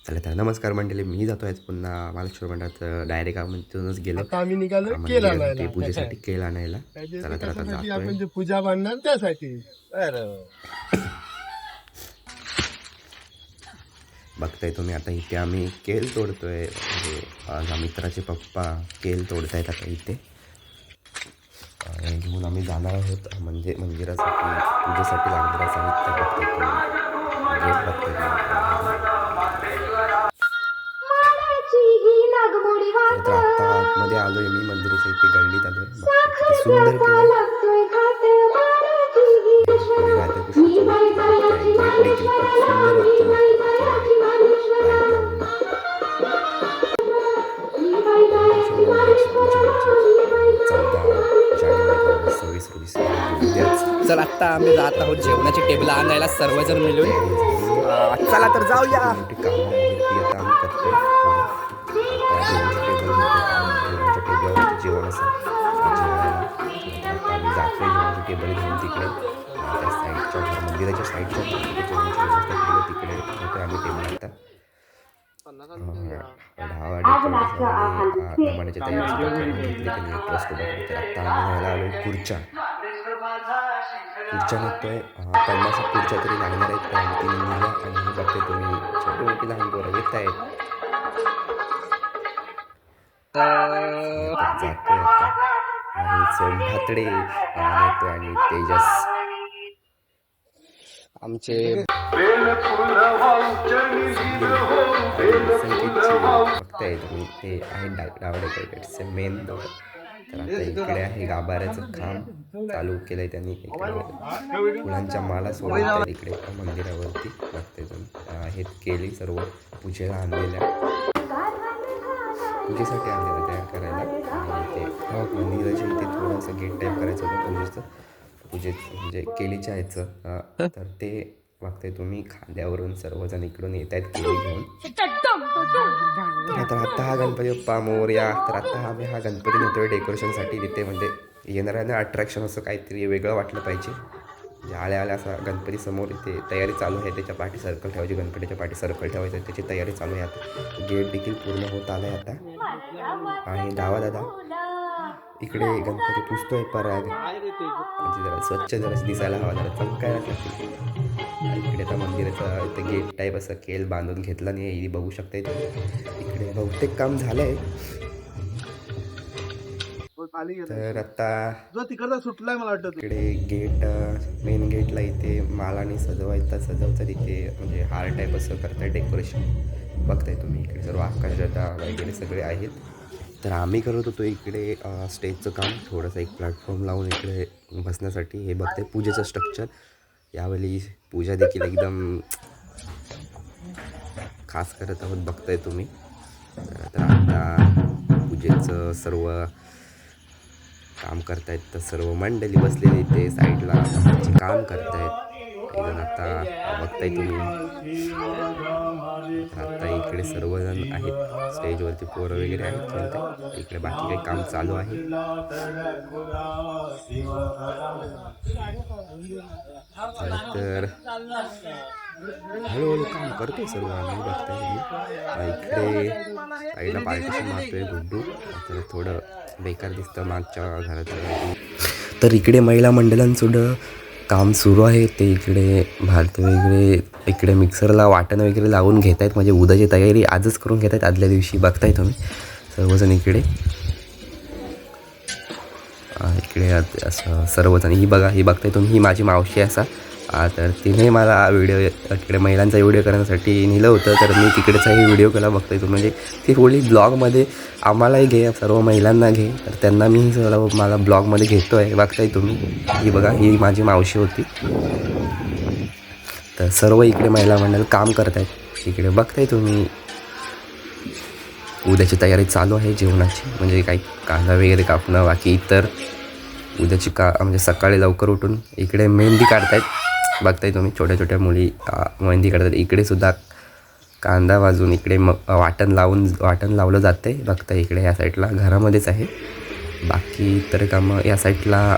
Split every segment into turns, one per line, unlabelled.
चला तर नमस्कार मंडळी, मी जातो आज पुन्हा महालक्ष्मी मंडळात डायरेक्ट आमंत्रणच गेलो.
आता आम्ही निघालो केळ
मंदिरात ते
आणायला.
पूजेसाठी केळ आणायला.
त्याच्यासाठी
चला तर आता
कशासाठी
जातोय.
आपण जे पूजा बांधणार त्यासाठी.
बघताय तुम्ही आता इथे आम्ही केळ तोडतोय. म्हणजे माझ्या मित्राचे पप्पा केळ तोडतायत आता इथे. घेऊन आम्ही जाणार आहोत म्हणजे मंदिरासाठी पूजेसाठी लागणारं साहित्य बघताय तुम्ही. गेट बघताय तुम्ही. तर आता आतमध्ये आलोय मी, मंदिराच्या इथे गल्लीत आलोय. बघताय किती सुंदर केलंय. पुढे राधाकृष्णाची मूर्ती बघताय. गेट देखील खूप सुंदर वाटतं. लाईट लावून मंदिराची पूजा आमची 14 जानेवारी 26 उद्याच.
चल आत्ता आम्ही जात आहोत जेवणाची टेबल आणायला सर्वजण मिळून. चला तर जाऊया.
मोठी कामं आहेत ती आता आम्ही करतोय. आता जेवणाच्या टेबलावरती जेवण असं जेवायला. आता आम्ही जातोय जेवणाच्या टेबल घेऊन तिकडे त्या साईडच्या मंदिराच्या साईडच्या जेवणाची व्यवस्था केली तिकडे होते आम्ही टेबल. आता 10 वाजेच्या तयारी घेतली त्यांनी एक वस्तू बघली. तर आता आम्ही घ्यायला आलोय खुर्च्या निघतोय. 50 खुर्च्या तरी लागणार आहेत. आणि ती निघल्या आणि बघते तुम्ही छोटी मोठी लहान पोरं येत आहेत. जातोय आता आणि सोमभातडे येतोय आणि तेजस
आमचे
बघताय तुम्ही. ते आहे डावडेचे मेन डोर. तर आता इकडे आहे गाभाऱ्याचं काम चालू केलंय त्यांनी. इकडे फुलांच्या माला सोडतात इकडे मंदिरावरती. बघताय तुम्ही आहेत केली सर्व पूजेला आणलेल्या, पूजेसाठी आणलेलं तयार करायला. आणि ते मंदिराच्या इथे थोडंसं गेट टाईप करायचं होतं पूजेचं म्हणजे केलीच्या ह्याचं. तर ते बघताय तुम्ही खांद्यावरून सर्वजण इकडून येत आहेत केली घेऊन. तर आता हा गणपती बाप्पा मोरया. तर आता आम्ही हा गणपती नेतोय डेकोरेशनसाठी तिथे. म्हणजे येणाऱ्यांना अट्रॅक्शन असं काहीतरी वेगळं वाटलं पाहिजे. म्हणजे आल्या असा गणपती समोर इथे तयारी चालू आहे. त्याच्या पाठी सर्कल ठेवायची, गणपतीच्या पाठी सर्कल ठेवायचं, त्याची तयारी चालू आहे. आता गेट देखील पूर्ण होत आलं आहे आता. आणि डावा दादा इकडे गणपती पुजतोय पराग. म्हणजे जरा स्वच्छ जरा दिसायला हवा, जरा चमकायला लागते. इकडे आता मंदिराचं इथे गेट टाईप असं केल बांधून घेतला नाही बघू शकता. इकडे बहुतेक काम झालंय. तर आता
जो तिकडचा सुटलाय मला वाटतं.
इकडे गेट मेन गेटला इथे मालाने सजवतात इथे. म्हणजे हार टाईप असं करताय डेकोरेशन. बघताय तुम्ही इकडे सर्व आकाशगंगा वगैरे सगळे आहेत. तर आम्ही करत होतो इकडे स्टेजचं काम. थोडंसं एक प्लॅटफॉर्म लावून इकडे बसण्यासाठी. हे बघताय पूजेचं स्ट्रक्चर. यावेळी पूजा देखील एकदम खास करत आहोत बघताय तुम्ही. तर आता पूजेचं सर्व काम करतायत. तर सर्व मंडळी बसलेली इथे साईडला काम करतायत. इकडे आता बघताय तुम्ही. आता इकडे सर्वजण आहेत स्टेजवरती, पोरं वगैरे आहेत खेळतात. इकडे बाकी काही काम चालू आहे. तर हळूहळू काम करतोय सर्व आम्ही. बघताय इकडे साईडला पार्टिशन मारतोय गुड्डू. तर थोडं बेकार दिसतं मागच्या घरात. तर इकडे महिला मंडळांसुद्धा काम सुरू आहे. ते इकडे भात वगैरे इकडे मिक्सरला वाटण वगैरे लावून घेत आहेत. म्हणजे उद्याची तयारी आजच करून घेत आहेत आदल्या दिवशी. बघताय तुम्ही सर्वजण इकडे असं सर्वजण. ही बघा, ही बघताय तुम्ही, ही माझी मावशी असा. तर तिने मला व्हिडिओ इकडे महिलांचा व्हिडिओ करण्यासाठी नेलं होतं. तर मी तिकडेचाही व्हिडिओ केला. बघताय तुम्ही. म्हणजे ती बोलली ब्लॉगमध्ये आम्हालाही घे, सर्व महिलांना घे. तर त्यांना मी सर्व मला ब्लॉगमध्ये घेतो आहे. बघताय तुम्ही. ही बघा, ही माझी मावशी होती. तर सर्व इकडे महिला मंडळ काम करत आहेत इकडे. बघताय तुम्ही उद्याची तयारी चालू आहे जेवणाची. म्हणजे काही कांदा वगैरे कापणं, बाकी इतर उद्याची म्हणजे सकाळी लवकर उठून इकडे मेहंदी काढतायत. बघताय तुम्ही छोट्या छोट्या मुली मेहंदी काढतात. इकडे सुद्धा कांदा भाजून इकडे वाटण लावलं जातं आहे. बघताय इकडे ह्या साईडला घरामध्येच आहे. बाकी इतर कामं या साईडला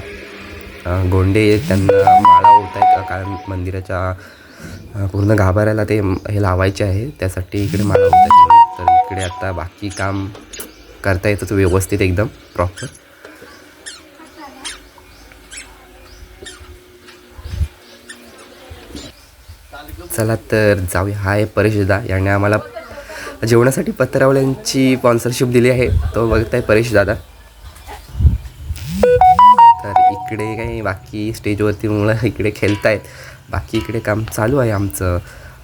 गोंडे त्यांना माळा होत आहेत. कारण मंदिराच्या पूर्ण गाभाऱ्याला ते हे लावायचे आहे, त्यासाठी इकडे मला होतं. तर इकडे आता बाकी काम करता येतं व्यवस्थित एकदम प्रॉपर. चला तर जाऊया. हा आहे परेशदा, याने आम्हाला जेवणासाठी पत्रावल्यांची स्पॉन्सरशिप दिली आहे. तो बघताय परेश दादा. तर इकडे काही बाकी स्टेजवरती मुलं इकडे खेळतायत, बाकी इकडे काम चालू आहे आमचं.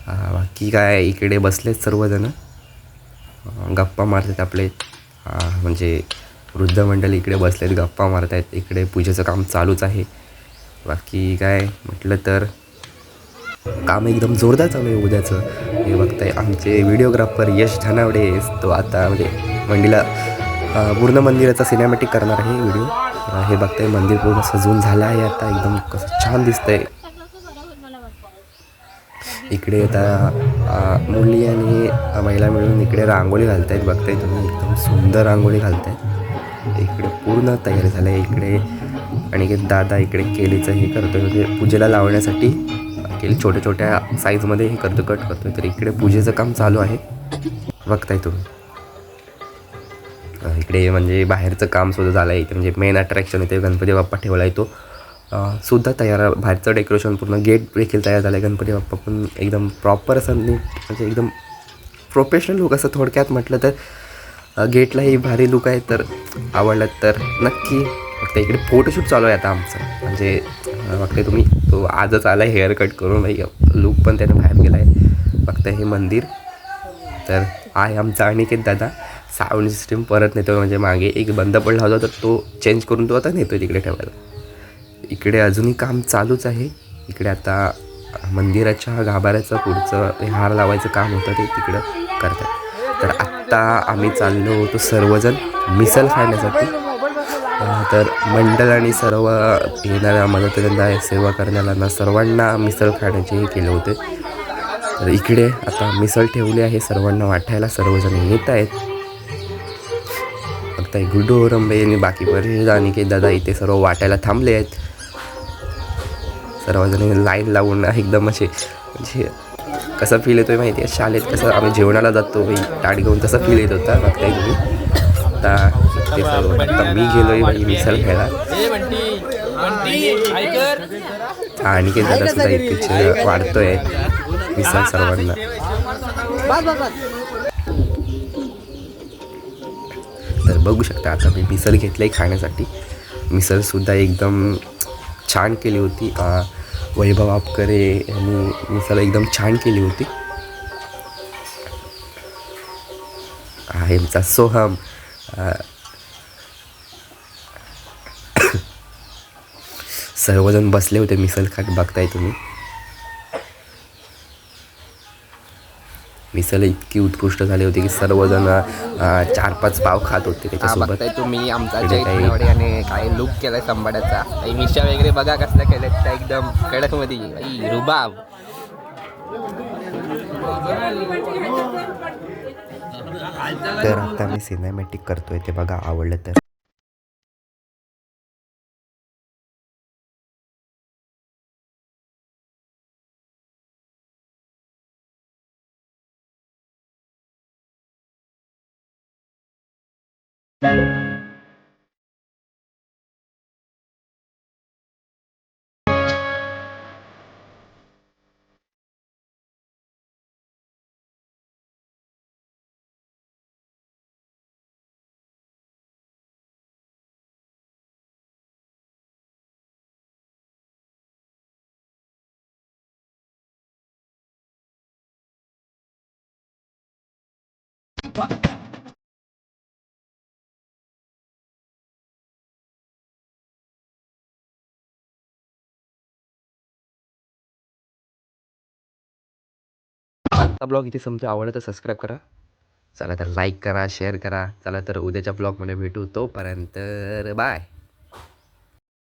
बाकी काय इकडे बसलेत सर्वजण गप्पा मारतात आपले. म्हणजे वृद्ध मंडळी इकडे बसलेत गप्पा मारत आहेत. इकडे पूजेचं काम चालूच आहे. बाकी काय म्हटलं तर काम एकदम जोरदार चालू आहे उद्याचं. हे बघताय आमचे व्हिडिओग्राफर यश धनावडे, तो आता म्हणजे मंडीला पूर्ण मंदिराचा सिनेमॅटिक करणार आहे व्हिडिओ. हे बघताय मंदिर पूर्ण सजवून झालं आहे आता, एकदम कसं छान दिसतंय. इकडे आता मुली आणि महिला मिळून इकडे रांगोळी घालत आहेत. बघताय तुम्ही एकदम सुंदर रांगोळी घालत आहेत. इकडे पूर्ण तयारी झालं आहे. इकडे आणि दादा इकडे केलीचं हे करतोय, म्हणजे पूजेला लावण्यासाठी केली छोट्या छोट्या साईजमध्ये हे कट करतोय. तर इकडे पूजेचं काम चालू आहे बघताय तुम्ही. इकडे म्हणजे बाहेरचं काम सुद्धा झालं आहे. इथे म्हणजे मेन अट्रॅक्शन इथे गणपती बाप्पा ठेवला आहे, तो सुद्धा तयार. बाहेरचं डेकोरेशन पूर्ण गेट देखील तयार झालं आहे. गणपती बाप्पा पण एकदम प्रॉपर असं म्हणजे एकदम प्रोफेशनल लुक असं थोडक्यात म्हटलं तर. गेटलाही भारी लुक आहे. तर आवडलं तर नक्की. फक्त इकडे फोटोशूट चालू आहे आता आमचं, म्हणजे बघताय तुम्ही तो आजच आला आहे हेअर कट करून. भाई लुक पण त्यानं बाहेर गेला आहे. फक्त हे मंदिर तर आहे आमचा अनिकेत दादा. साऊंड सिस्टीम परत नेतो, म्हणजे मागे एक बंद पडला होता तर तो चेंज करून तो आता नेतो तिकडे ठेवायला. इकडे अजूनही काम चालूच आहे. इकडे आता मंदिराच्या गाभाऱ्याचं पुढचं हार लावायचं काम होतं ते तिकडं करतात. तर आत्ता आम्ही चाललो होतो सर्वजण मिसल खाण्यासाठी. तर मंडळ आणि सर्व येणाऱ्या मदतकर्त्यांना सेवा करणाऱ्यांना सर्वांना मिसळ खाण्याचे हे केले होते. तर इकडे आता मिसळ ठेवली आहे सर्वांना वाटायला. सर्वजण येत आहेत. फक्त गुड्डू रंबे आणि बाकी बरेच अनिकेत दादा इथे सर्व वाटायला थांबले आहेत. सर्वजण लाईन लावून एकदम असे म्हणजे कसं फील येतोय माहिती आहे, शाळेत कसं आम्ही जेवणाला जातो ताट घेऊन तसं फील येत होता. बघताय तुम्ही आता ते सर्व. आता मी गेलो आहे बाई मिसळ खायला. अनिकेत दादा सुद्धा इथे वाढतोय मिसळ सर्वांना. तर बघू शकता आता मी मिसळ घेतलं आहे खाण्यासाठी. मिसळसुद्धा एकदम छान केली होती. वैभव आपकरे यांनी मिसळ एकदम छान केली होती. आमचा सोहम सर्वजण बसले होते मिसळ खात. बघताय तुम्ही मिसळ इतकी उत्कृष्ट झाली होती की सर्वजण 4-5 पाव खात होते त्याच्यासोबत.
बघताय तुम्ही आमचा आणि काय लुक केलाय संबाड्याचा. काही मिशा वगैरे बघा कसल्या केल्यात त्या एकदम कडकमध्ये रुबाब.
तर आता मी सिनेमॅटिक करतोय ते बघा, आवडलं तर. हा ब्लॉग इथे संपतो. आवडलं तर सबस्क्राईब करा. चला तर लाईक करा, शेअर करा. चला तर उद्याच्या ब्लॉगमध्ये भेटू. तोपर्यंत बाय.